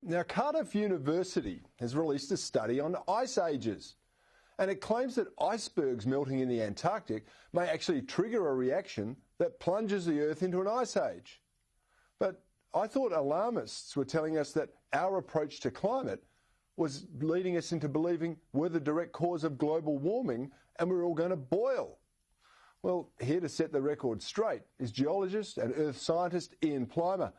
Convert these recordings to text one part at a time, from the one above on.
Now, Cardiff University has released a study on ice ages, and it claims that icebergs melting in the Antarctic may actually trigger a reaction that plunges the Earth into an ice age. But I thought alarmists were telling us that our approach to climate was leading us into believing we're the direct cause of global warming and we're all going to boil. Well, here to set the record straight is geologist and earth scientist Ian Plimer.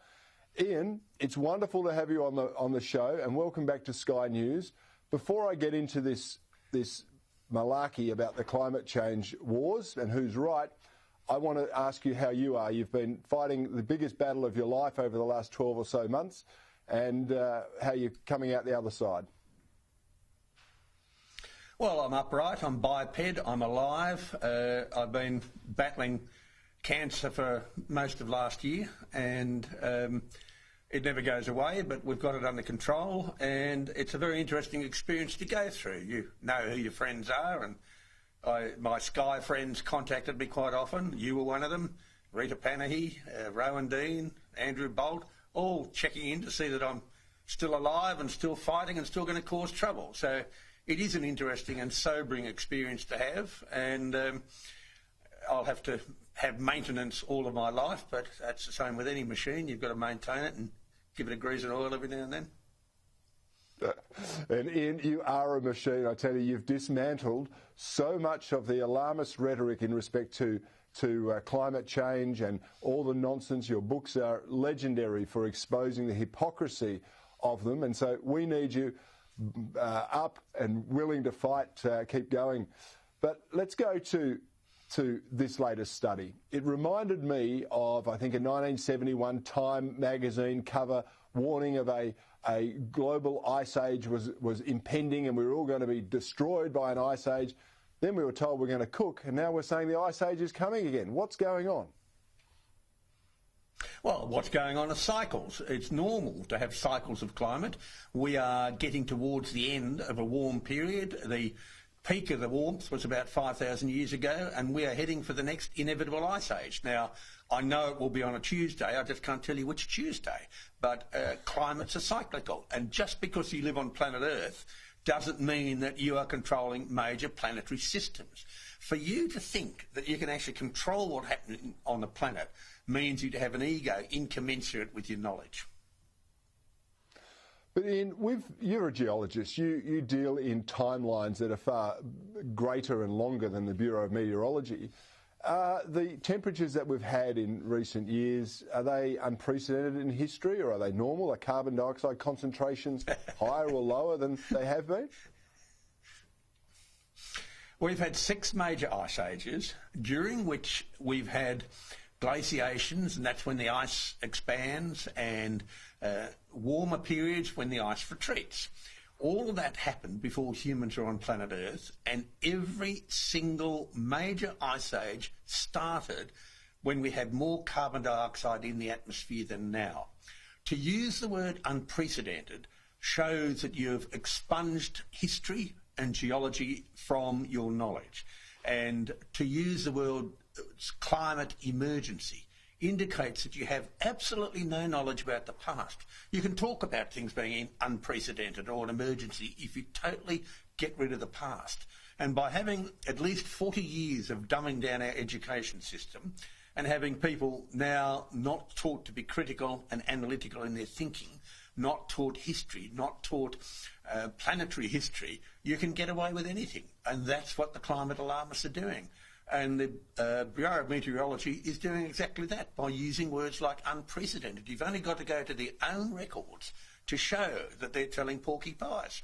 Ian, it's wonderful to have you on the show, and welcome back to Sky News. Before I get into this malarkey about the climate change wars and who's right, I want to ask you how you are. You've been fighting the biggest battle of your life over the last 12 or so months, and how you're coming out the other side. Well, I'm upright, I'm biped, I'm alive. I've been battling cancer for most of last year, and it never goes away, but we've got it under control, and it's a very interesting experience to go through. You know who your friends are, and my Sky friends contacted me quite often. You were one of them, Rita Panahi, Rowan Dean, Andrew Bolt, all checking in to see that I'm still alive and still fighting and still going to cause trouble. So it is an interesting and sobering experience to have, and I'll have to have maintenance all of my life, but that's the same with any machine. You've got to maintain it and give it a grease and oil every now and then. And Ian, you are a machine. I tell you, you've dismantled so much of the alarmist rhetoric in respect to climate change and all the nonsense. Your books are legendary for exposing the hypocrisy of them, and so we need you up and willing to fight, keep going. But let's go to this latest study. It reminded me of, I think, a 1971 Time magazine cover warning of a global ice age was impending and we were all going to be destroyed by an ice age. Then we were told we're going to cook, and now we're saying the ice age is coming again. What's going on? Well, what's going on are cycles. It's normal to have cycles of climate. We are getting towards the end of a warm period. The peak of the warmth was about 5,000 years ago, and we are heading for the next inevitable ice age. Now, I know it will be on a Tuesday. I just can't tell you which Tuesday. But climates are cyclical, and just because you live on planet Earth doesn't mean that you are controlling major planetary systems. For you to think that you can actually control what's happening on the planet means you to have an ego incommensurate with your knowledge. But Ian, you're a geologist. You deal in timelines that are far greater and longer than the Bureau of Meteorology. The temperatures that we've had in recent years, are they unprecedented in history, or are they normal? Are carbon dioxide concentrations higher or lower than they have been? We've had 6 major ice ages, during which we've had glaciations, and that's when the ice expands, and warmer periods when the ice retreats. All of that happened before humans were on planet Earth, and every single major ice age started when we had more carbon dioxide in the atmosphere than now. To use the word unprecedented shows that you've expunged history and geology from your knowledge. And to use the word climate emergency indicates that you have absolutely no knowledge about the past. You can talk about things being unprecedented or an emergency if you totally get rid of the past. And by having at least 40 years of dumbing down our education system and having people now not taught to be critical and analytical in their thinking, not taught history, not taught planetary history, you can get away with anything. And that's what the climate alarmists are doing. And the Bureau of Meteorology is doing exactly that by using words like unprecedented. You've only got to go to their own records to show that they're telling porky pies.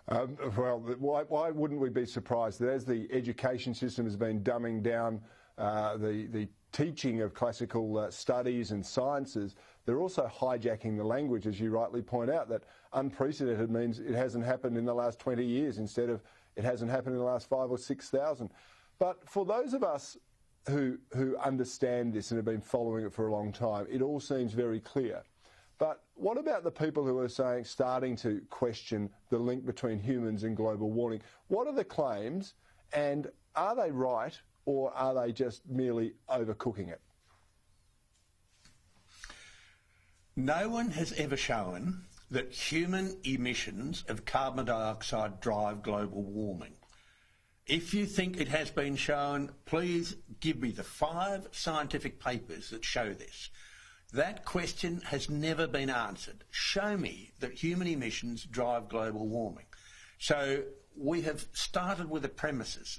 Well, why wouldn't we be surprised that as the education system has been dumbing down the teaching of classical studies and sciences, they're also hijacking the language, as you rightly point out, that unprecedented means it hasn't happened in the last 20 years instead of it hasn't happened in the last 5,000 or 6,000. But for those of us who understand this and have been following it for a long time, it all seems very clear. But what about the people who are starting to question the link between humans and global warming? What are the claims, and are they right, or are they just merely overcooking it? No one has ever shown that human emissions of carbon dioxide drive global warming. If you think it has been shown, please give me the 5 scientific papers that show this. That question has never been answered. Show me that human emissions drive global warming. So we have started with a premise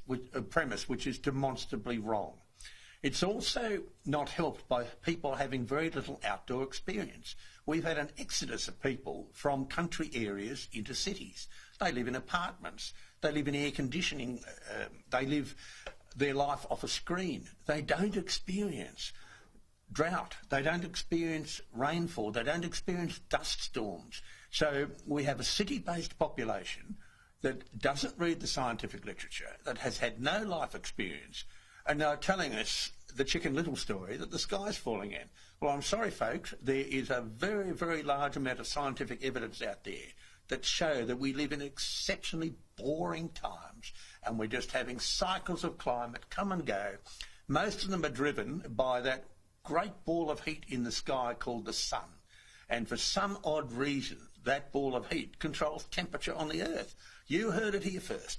which is demonstrably wrong. It's also not helped by people having very little outdoor experience. We've had an exodus of people from country areas into cities. They live in apartments. They live in air conditioning. They live their life off a screen. They don't experience drought. They don't experience rainfall. They don't experience dust storms. So we have a city-based population that doesn't read the scientific literature, that has had no life experience, and they're telling us the Chicken Little story that the sky's falling in. Well, I'm sorry, folks, there is a very, very large amount of scientific evidence out there that show that we live in exceptionally boring times, and we're just having cycles of climate come and go. Most of them are driven by that great ball of heat in the sky called the sun. And for some odd reason, that ball of heat controls temperature on the Earth. You heard it here first.